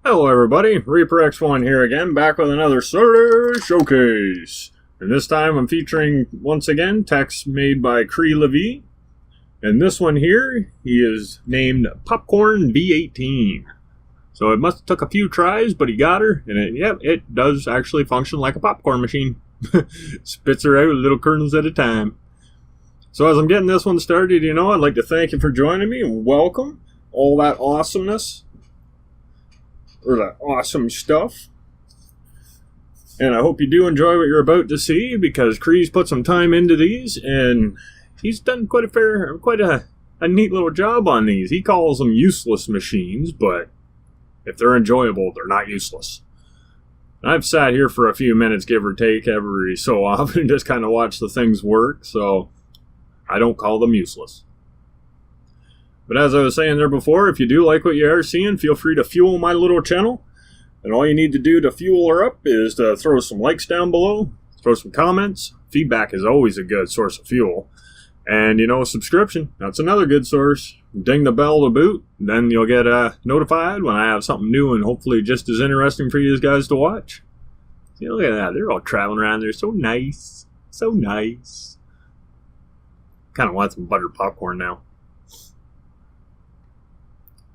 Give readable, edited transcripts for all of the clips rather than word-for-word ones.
Hello everybody, Reaper X1 here again, back with another Saturday Showcase. And this time I'm featuring, once again, text made by Chrii The Vieh. And this one here, he is named Popcorn V18. So it must have took a few tries, but he got her, and it does actually function like a popcorn machine. Spits her out little kernels at a time. So as I'm getting this one started, I'd like to thank you for joining me and welcome all that awesomeness. Or that awesome stuff. And I hope you do enjoy what you're about to see, because Chrii's put some time into these and he's done quite a neat little job on these. He calls them useless machines, but if they're enjoyable, they're not useless. I've sat here for a few minutes, give or take, every so often, and just kind of watch the things work, so I don't call them useless. But as I was saying there before, if you do like what you are seeing, feel free to fuel my little channel. And all you need to do to fuel her up is to throw some likes down below, throw some comments. Feedback is always a good source of fuel. And, subscription, that's another good source. Ding the bell to boot, then you'll get notified when I have something new and hopefully just as interesting for you guys to watch. See, look at that, they're all traveling around there, so nice, so nice. Kind of want some buttered popcorn now.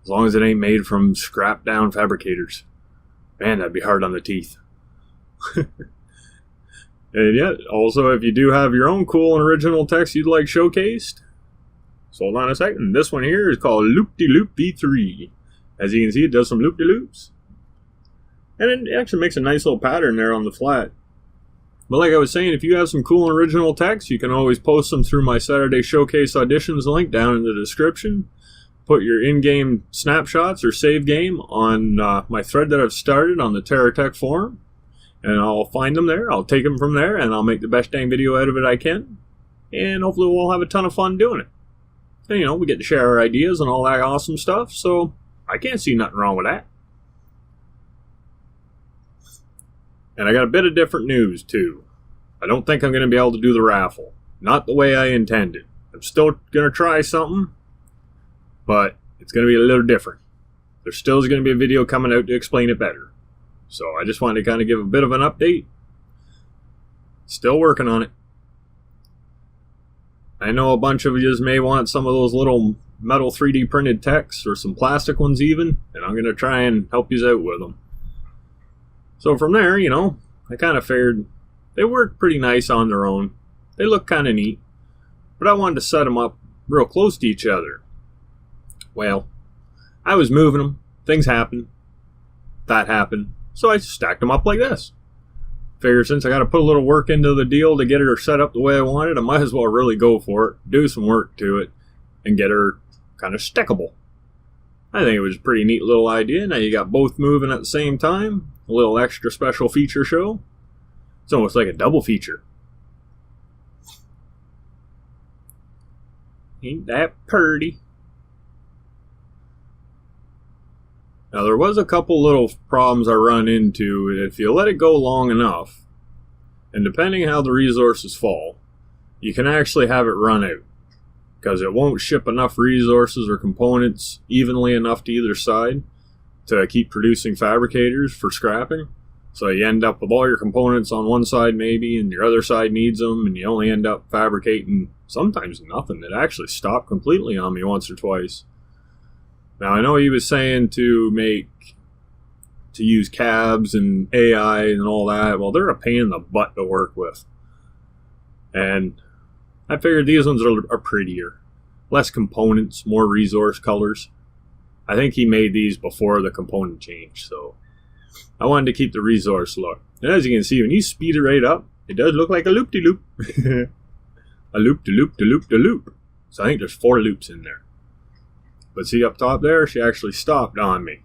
As long as it ain't made from scrap down fabricators. Man, that'd be hard on the teeth. And yeah, also if you do have your own cool and original text you'd like showcased, so hold on a second. This one here is called Loopdiloop V3. As you can see, it does some loop-de-loops. And it actually makes a nice little pattern there on the flat. But like I was saying, if you have some cool and original text, you can always post them through my Saturday Showcase auditions link down in the description. Put your in-game snapshots or save game on my thread that I've started on the Terra Tech forum, and I'll find them there. I'll take them from there, and I'll make the best dang video out of it I can, and hopefully we'll have a ton of fun doing it. And we get to share our ideas and all that awesome stuff, so I can't see nothing wrong with that. And I got a bit of different news too. I don't think I'm going to be able to do the raffle. Not the way I intended. I'm still going to try something, but it's going to be a little different. There still is going to be a video coming out to explain it better. So I just wanted to kind of give a bit of an update. Still working on it. I know a bunch of you may want some of those little metal 3D printed texts, or some plastic ones even, and I'm going to try and help you out with them. So from there, I kind of figured they work pretty nice on their own. They look kind of neat. But I wanted to set them up real close to each other. Well, I was moving them, things happened, that happened, so I stacked them up like this. Figured since I got to put a little work into the deal to get her set up the way I wanted, I might as well really go for it, do some work to it, and get her kind of stackable. I think it was a pretty neat little idea. Now you got both moving at the same time, a little extra special feature show. It's almost like a double feature. Ain't that purty? Now there was a couple little problems I run into. If you let it go long enough, and depending how the resources fall, you can actually have it run out, because it won't ship enough resources or components evenly enough to either side to keep producing fabricators for scrapping. So you end up with all your components on one side maybe, and your other side needs them, and you only end up fabricating sometimes nothing. It actually stopped completely on me once or twice. Now, I know he was saying to use cabs and AI and all that. Well, they're a pain in the butt to work with. And I figured these ones are prettier. Less components, more resource colors. I think he made these before the component change, so I wanted to keep the resource look. And as you can see, when you speed it right up, it does look like a loop-de-loop. A loop-de-loop-de-loop-de-loop. So I think there's 4 loops in there. But see up top there, she actually stopped on me.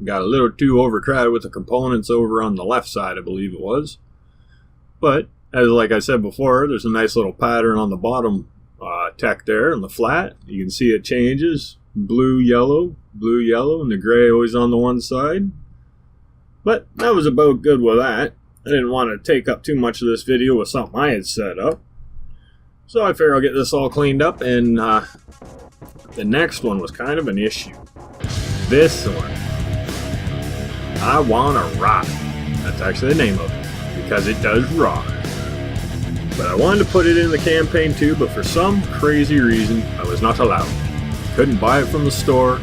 Got a little too overcrowded with the components over on the left side, I believe it was. But, as like I said before, there's a nice little pattern on the bottom tech there in the flat. You can see it changes. Blue, yellow, and the gray always on the one side. But that was about good with that. I didn't want to take up too much of this video with something I had set up. So I figure I'll get this all cleaned up, and the next one was kind of an issue. This one. I Wanna Rock. That's actually the name of it, because it does rock. But I wanted to put it in the campaign too, but for some crazy reason, I was not allowed. Couldn't buy it from the store.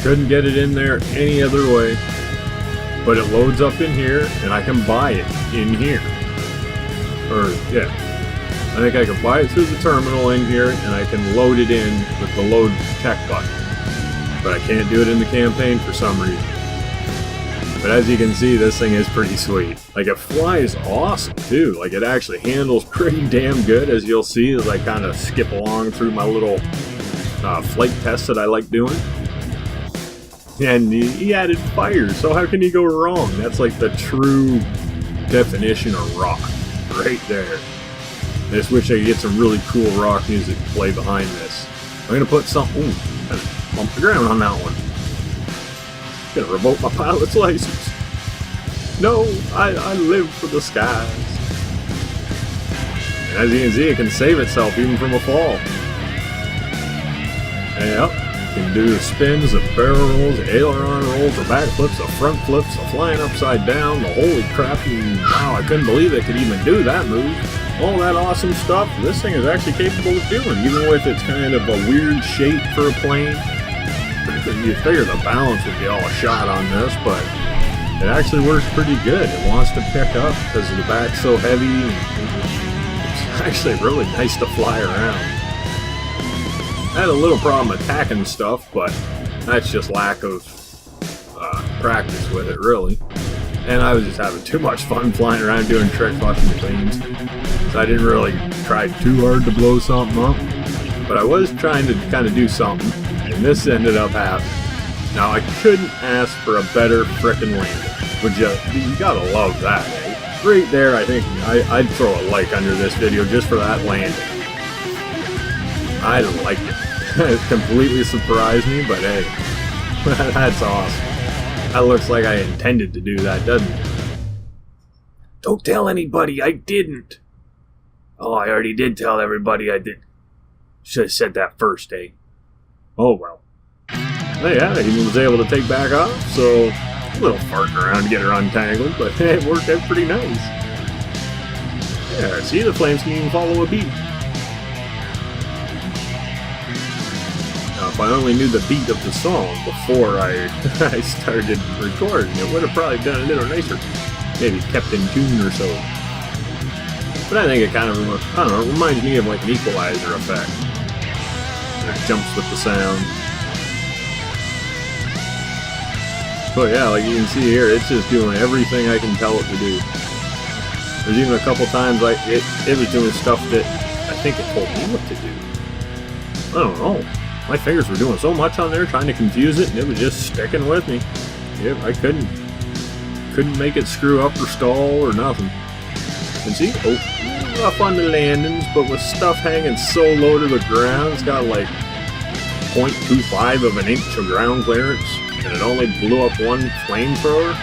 Couldn't get it in there any other way. But it loads up in here, and I can buy it in here. Or, yeah. I think I can buy it through the terminal in here, and I can load it in with the load tech button. But I can't do it in the campaign for some reason. But as you can see, this thing is pretty sweet. Like, it flies awesome, too. Like, it actually handles pretty damn good, as you'll see as I kind of skip along through my little flight tests that I like doing. And he added fire, so how can you go wrong? That's like the true definition of rock, right there. I just wish I could get some really cool rock music to play behind this. I'm going to put some... Ooh, kind of bump the ground on that one. Gonna revoke my pilot's license. No, I live for the skies. And as you can see, it can save itself even from a fall. Yep, it can do the spins, the barrel rolls, the aileron rolls, the back flips, the front flips, the flying upside down, the holy crap, wow, I couldn't believe it could even do that move. All that awesome stuff, this thing is actually capable of doing, even with its kind of a weird shape for a plane. You figure the balance would be all shot on this, but it actually works pretty good. It wants to pick up because the back's so heavy. It's actually really nice to fly around. I had a little problem attacking stuff, but that's just lack of practice with it, really. And I was just having too much fun flying around doing trick fucking planes. So I didn't really try too hard to blow something up. But I was trying to kind of do something. And this ended up happening. Now, I couldn't ask for a better frickin' landing. Would you gotta love that, eh? Right there, I think I'd throw a like under this video just for that landing. I liked it. It completely surprised me, but hey, that's awesome. That looks like I intended to do that, doesn't it? Don't tell anybody, I didn't. Oh, I already did tell everybody I did. Should have said that first, eh? Oh well. Yeah, he was able to take back off, so a little farting around to get her untangled, but it worked out pretty nice. Yeah, see, the flames can even follow a beat. Now, if I only knew the beat of the song before I started recording, it would have probably done a little nicer. Maybe kept in tune or so. But I think it kind of, I don't know, reminds me of like an equalizer effect. It jumps with the sound. But yeah, like you can see here, it's just doing everything I can tell it to do. There's even a couple times like it was doing stuff that I think it told me what to do. I don't know. My fingers were doing so much on there trying to confuse it, and it was just sticking with me. Yep, I couldn't make it screw up or stall or nothing. And see, rough on the landings, but with stuff hanging so low to the ground, it's got like 0.25 of an inch of ground clearance, and it only blew up one flamethrower.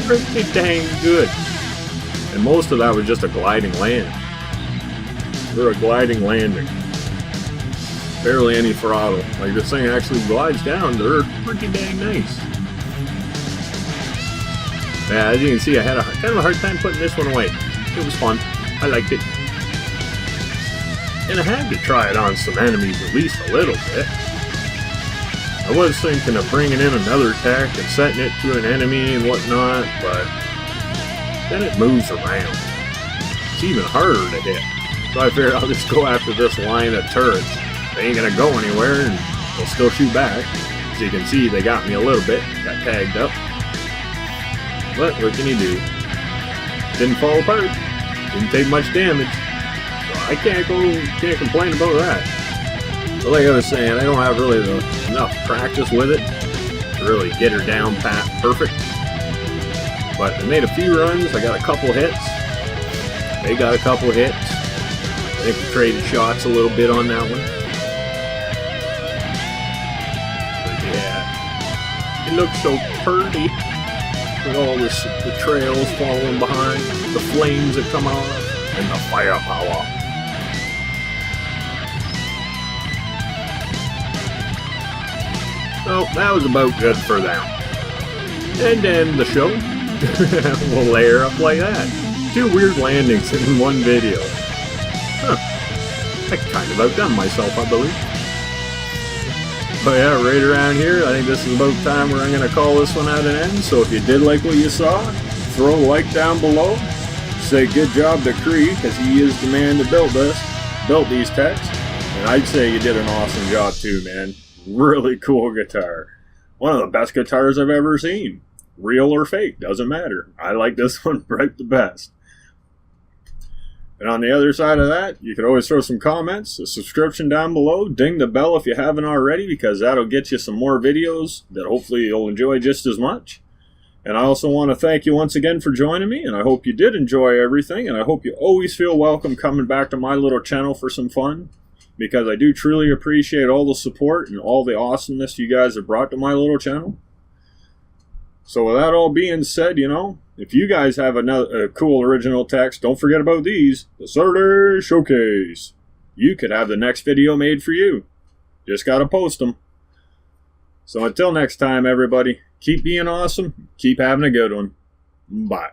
Pretty dang good. And most of that was just a gliding land. Or a gliding landing. Barely any throttle. Like this thing actually glides down. They're pretty dang nice. Yeah, as you can see, I had kind of a hard time putting this one away. It was fun. I liked it. And I had to try it on some enemies at least a little bit. I was thinking of bringing in another tech and setting it to an enemy and whatnot, but then it moves around. It's even harder to hit. So I figured I'll just go after this line of turrets. They ain't gonna go anywhere and they'll still shoot back. As you can see, they got me a little bit, got tagged up. But what can you do? Didn't fall apart. Didn't take much damage. So I can't complain about that. But like I was saying, I don't have really enough practice with it to really get her down pat perfect. But I made a few runs, I got a couple hits. They got a couple hits. I think we traded shots a little bit on that one. But yeah, it looks so pretty. With all the trails following behind, the flames that come on, and the firepower. So that was about good for them. And end the show. We'll layer up like that. 2 weird landings in one video. I kind of outdone myself, I believe. But yeah, right around here, I think this is about time where I'm going to call this one out an end. So if you did like what you saw, throw a like down below. Say good job to Chrii, because he is the man that built these techs. And I'd say you did an awesome job too, man. Really cool guitar. One of the best guitars I've ever seen. Real or fake, doesn't matter. I like this one right the best. And on the other side of that, you can always throw some comments, a subscription down below, ding the bell if you haven't already, because that'll get you some more videos that hopefully you'll enjoy just as much. And I also want to thank you once again for joining me, and I hope you did enjoy everything, and I hope you always feel welcome coming back to my little channel for some fun, because I do truly appreciate all the support and all the awesomeness you guys have brought to my little channel. So with that all being said, you know, if you guys have a cool original text, don't forget about these. The Saturday Showcase. You could have the next video made for you. Just gotta post them. So until next time, everybody, keep being awesome. Keep having a good one. Bye.